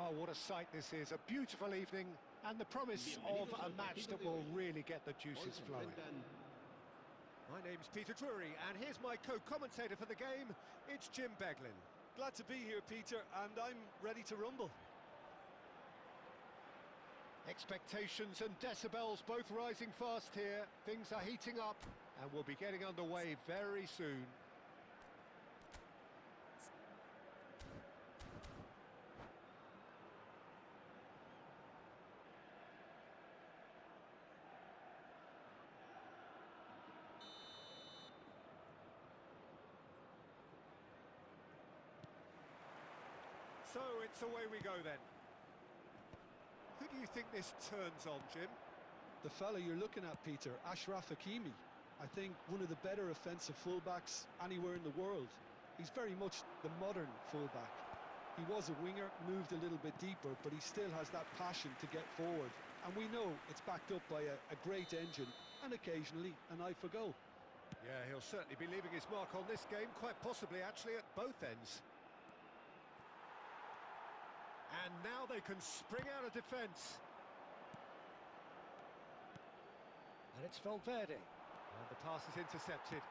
Oh, what a sight this is. A beautiful evening and the promise of a match that will really get the juices flowing. My name's Peter Drury, and here's my co-commentator for the game. It's Jim Beglin. Glad to be here, Peter, and I'm ready to rumble. Expectations and decibels both rising fast here. Things are heating up and we'll be getting underway very soon. So it's away we go then. Who do you think this turns on, Jim? The fella you're looking at, Peter, Ashraf Hakimi. I think one of the better offensive fullbacks anywhere in the world. He's very much the modern fullback. He was a winger, moved a little bit deeper, but he still has that passion to get forward. And we know it's backed up by a great engine and occasionally an eye for goal. Yeah, he'll certainly be leaving his mark on this game, quite possibly actually at both ends. And now they can spring out of defence. And it's Valverde. And the pass is intercepted.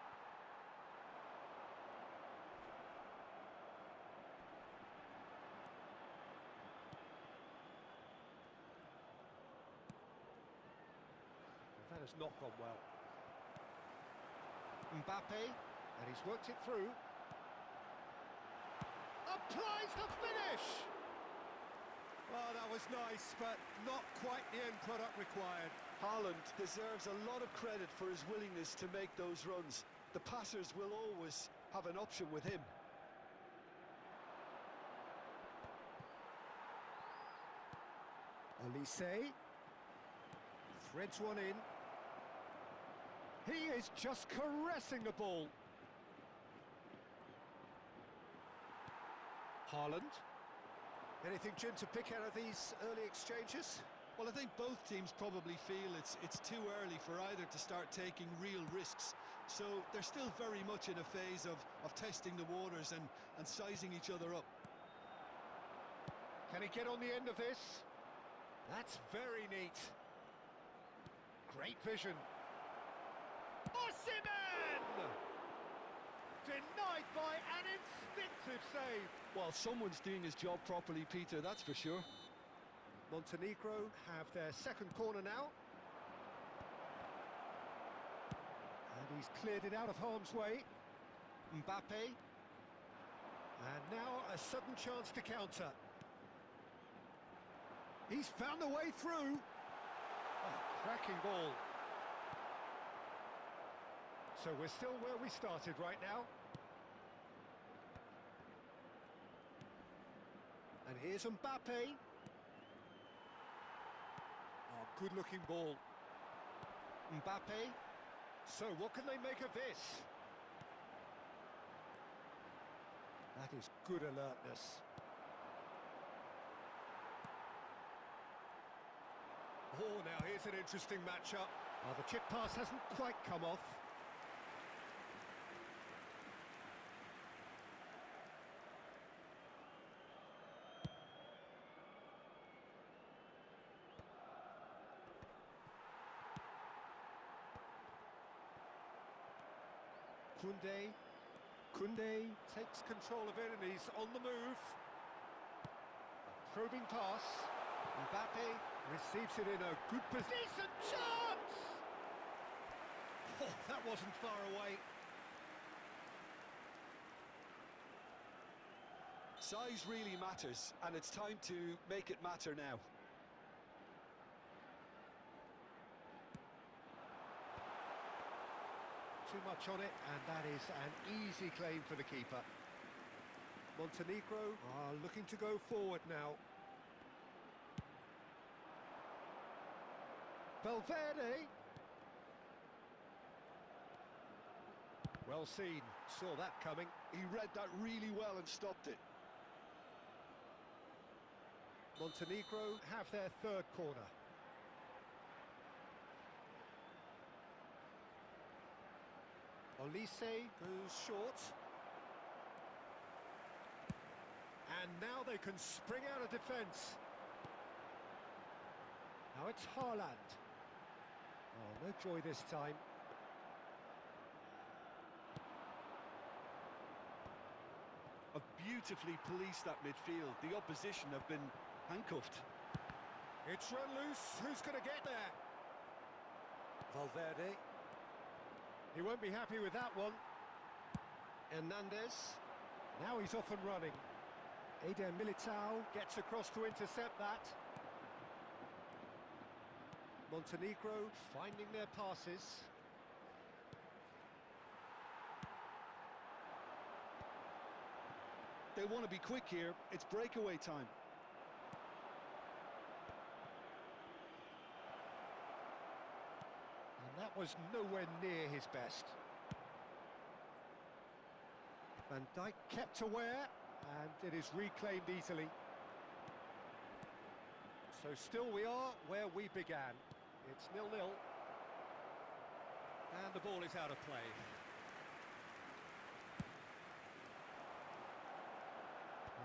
Well, that has not gone well. Mbappe, and he's worked it through. Applies the finish! Well, that was nice, but not quite the end product required. Haaland deserves a lot of credit for his willingness to make those runs. The passers will always have an option with him. Olise threads one in. He is just caressing the ball. Haaland. Anything, Jim, to pick out of these early exchanges? Well, I think both teams probably feel it's too early for either to start taking real risks. So they're still very much in a phase of testing the waters and sizing each other up. Can he get on the end of this? That's very neat. Great vision. Osimhen! Denied by an instinctive save. Well, someone's doing his job properly, Peter, that's for sure. Montenegro have their second corner now. And he's cleared it out of harm's way. Mbappe. And now a sudden chance to counter. He's found the way through. Oh, cracking ball. So we're still where we started right now. And here's Mbappe. Oh, good-looking ball. Mbappe. So what can they make of this? That is good alertness. Oh, now here's an interesting matchup. Well, the chip pass hasn't quite come off. Koundé Takes control of it and he's on the move. probing pass. Mbappe receives it in a good position. Decent chance! Oh, that wasn't far away. Size really matters, and it's time to make it matter now. Too much on it, and that is an easy claim for the keeper. Montenegro are looking to go forward now. Valverde. Well seen, saw that coming. He read that really well and stopped it. Montenegro have their third corner. Olise goes short. And now they can spring out of defence. Now it's Haaland. Oh, no joy this time. Have beautifully policed that midfield. The opposition have been handcuffed. It's run loose. Who's going to get there? Valverde. He won't be happy with that one. Hernandez. Now he's off and running. Eder Militao gets across to intercept that. Montenegro finding their passes. They want to be quick here. It's breakaway time. And that was nowhere near his best. Van Dijk kept aware, and it is reclaimed easily. So still we are where we began. It's 0-0. And the ball is out of play.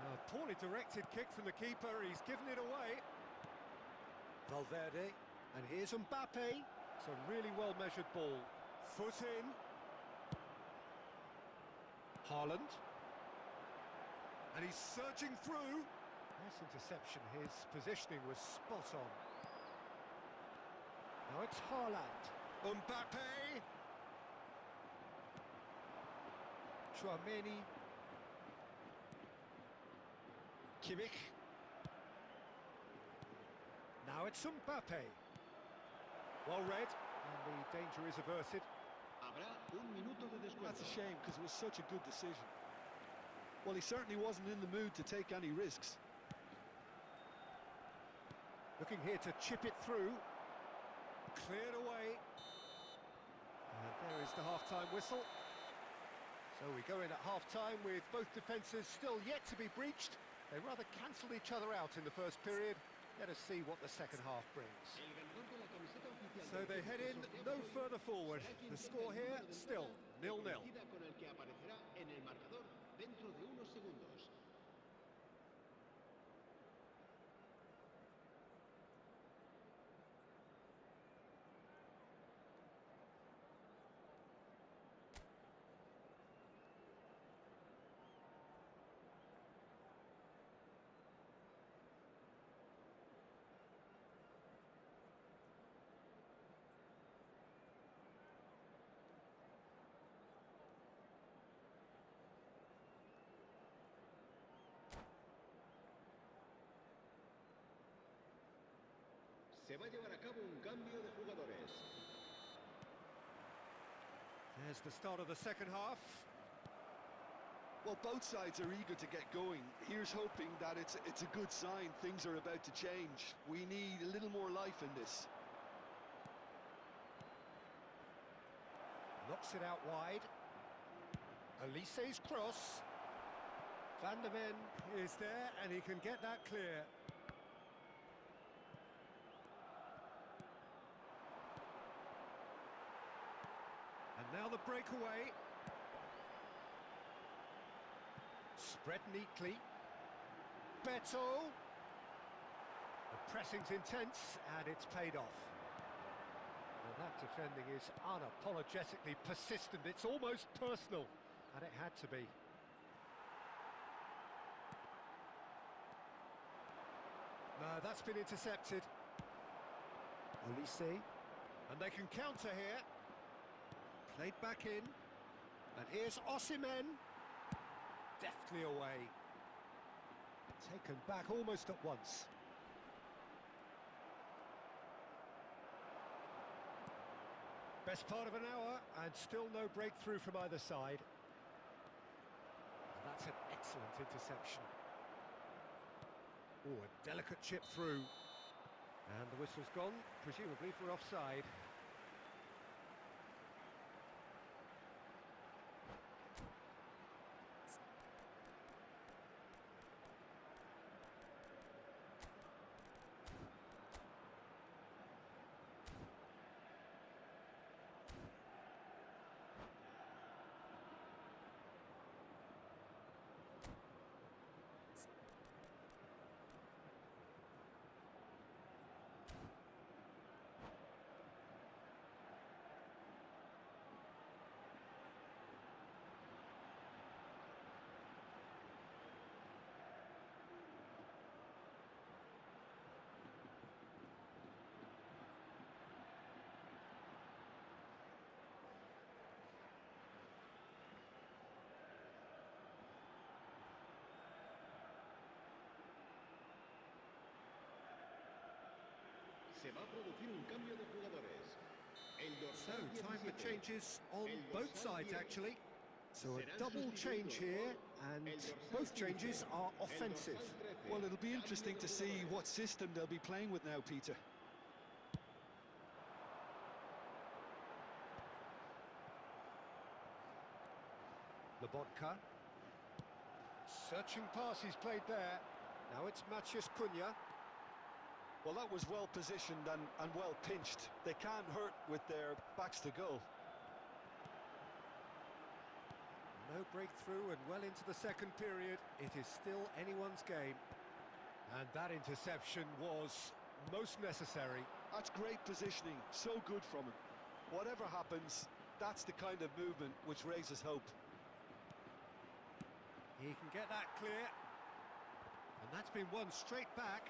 A poorly directed kick from the keeper, he's given it away. Valverde, and here's Mbappe. It's a really well-measured ball. Foot in. Haaland. And he's surging through. Nice interception, his positioning was spot on. Now it's Haaland. Mbappe. Chouameni. Kimmich. Now it's Mbappe. Well read, and the danger is averted. That's a shame, because it was such a good decision. Well, he certainly wasn't in the mood to take any risks. Looking here to chip it through. Cleared away. And there is the half-time whistle. So we go in at half-time with both defences still yet to be breached. They rather cancelled each other out in the first period. Let us see what the second half brings. So they head in no further forward. The score here still 0-0. Se va a llevar a cabo un cambio de jugadores. There's the start of the second half. Well, both sides are eager to get going. Here's hoping that it's a good sign. Things are about to change. We need a little more life in this. Knocks it out wide. Elise's cross. Van der Ven is there, and he can get that clear. And now the breakaway. Spread neatly. Beto. The pressing's intense, and it's paid off. Well, that defending is unapologetically persistent. It's almost personal, and it had to be. No, that's been intercepted. Olise. And they can counter here. Played back in. And here's Osimhen. Deftly away. Taken back almost at once. Best part of an hour, and still no breakthrough from either side. And that's an excellent interception. Oh, a delicate chip through. And the whistle's gone, presumably for offside. Se va a producir un cambio de jugadores. El So, dorsal time for 17. changes on El both dorsal sides, 10. actually. So a Serán double change sustituidos here, por and el dorsal both 15, changes are el offensive. dorsal 13. Well, it'll be Cambio interesting de to see jugadores. what system they'll be playing with now, Peter. Lobotka. Searching pass he's played there. Now it's Maciej Cunha. Well, that was well positioned and well pinched. They can't hurt with their backs to goal. No breakthrough and well into the second period. It is still anyone's game. And that interception was most necessary. That's great positioning, so good from him. Whatever happens, that's the kind of movement which raises hope. He can get that clear. And that's been won straight back.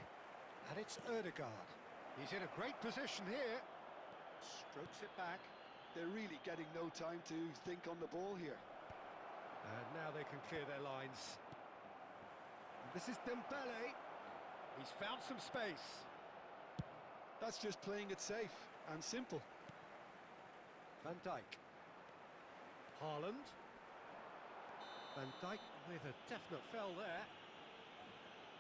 And it's Ødegaard. He's in a great position here. Strokes it back. They're really getting no time to think on the ball here. And now they can clear their lines. This is Dembele. He's found some space. That's just playing it safe and simple. Van Dijk. Haaland. Van Dijk with a definite fell there.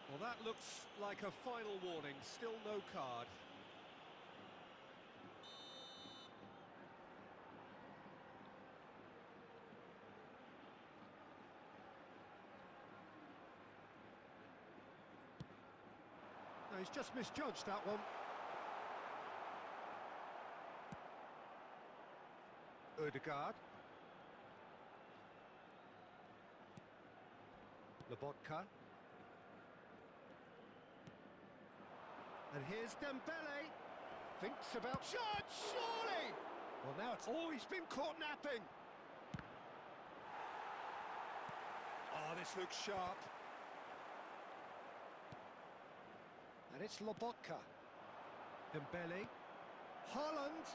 Well, that looks like a final warning. Still no card. No, he's just misjudged that one. Ødegaard. Lobotka. And here's Dembele. Thinks about shot, surely! Well, now it's... Oh, he's been caught napping! Oh, this looks sharp. And it's Lobotka. Dembele. Haaland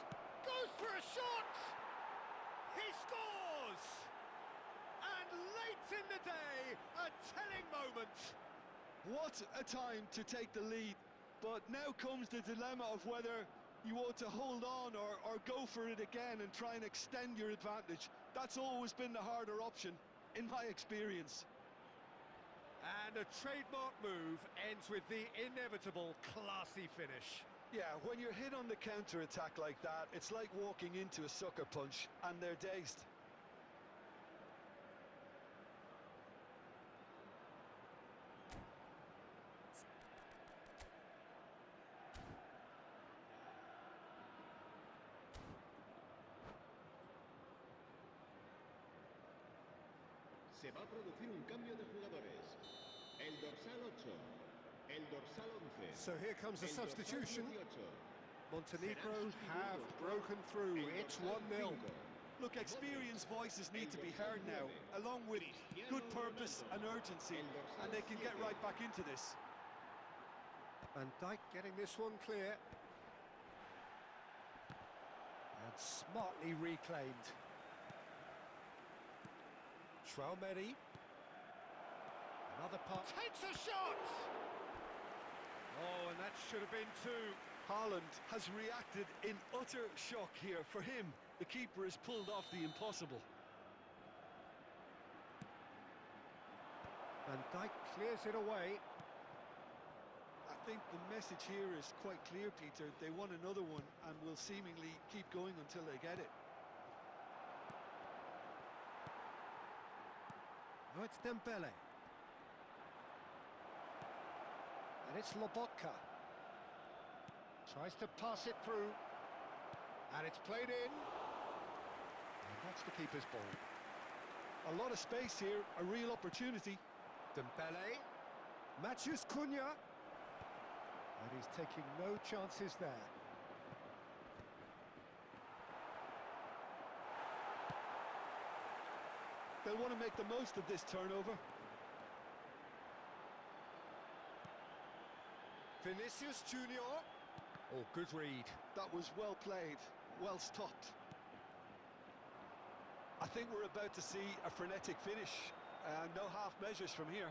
goes for a shot! He scores! And late in the day, a telling moment. What a time to take the lead. But now comes the dilemma of whether you want to hold on or go for it again and try and extend your advantage. That's always been the harder option, in my experience. And a trademark move ends with the inevitable classy finish. Yeah, when you're hit on the counter-attack like that, it's like walking into a sucker punch and they're dazed. Se va a producir un cambio de jugadores. El dorsal 8. El dorsal 11. So here comes the el dorsal substitution. 18. Montenegro have broken through. It's 1-0. Look, experienced voices need to be heard now, along with good purpose and urgency, and they can get right back into this. Van Dijk getting this one clear. And smartly reclaimed. Traumeri. Another part. Takes a shot! Oh, and that should have been two. Haaland has reacted in utter shock here. For him, the keeper has pulled off the impossible. Van Dijk clears it away. I think the message here is quite clear, Peter. They want another one and will seemingly keep going until they get it. Oh, it's Dembele. And it's Lobotka. Tries to pass it through. And it's played in. And that's the keeper's ball. A lot of space here, a real opportunity. Dembele. Maciej Cunha. And he's taking no chances there. They'll want to make the most of this turnover. Vinicius Junior. Oh, good read. That was well played, well stopped. I think we're about to see a frenetic finish. No half measures from here.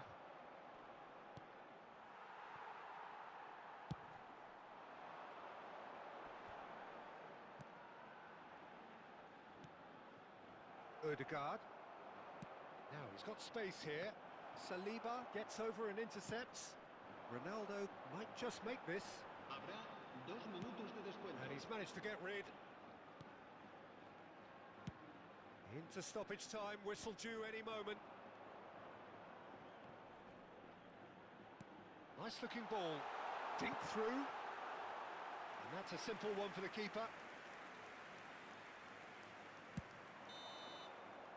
Odegaard. Now he's got space here. Saliba gets over and intercepts. Ronaldo might just make this. Habrá 2 minutos de descuento. And he's managed to get rid. Into stoppage time, whistle due any moment. Nice looking ball. Dink through. And that's a simple one for the keeper.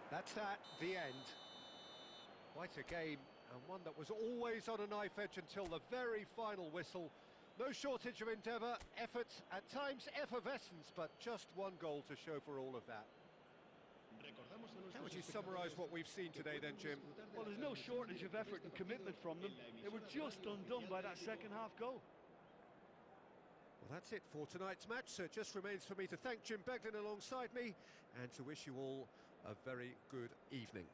That's that, the end. Quite a game, and one that was always on a knife edge until the very final whistle. No shortage of endeavour, effort, at times effervescence, but just one goal to show for all of that. How would you summarise what we've seen today then, Jim? Well, there's no shortage of effort and commitment from them. They were just undone by that second-half goal. Well, that's it for tonight's match, so it just remains for me to thank Jim Beglin alongside me and to wish you all a very good evening.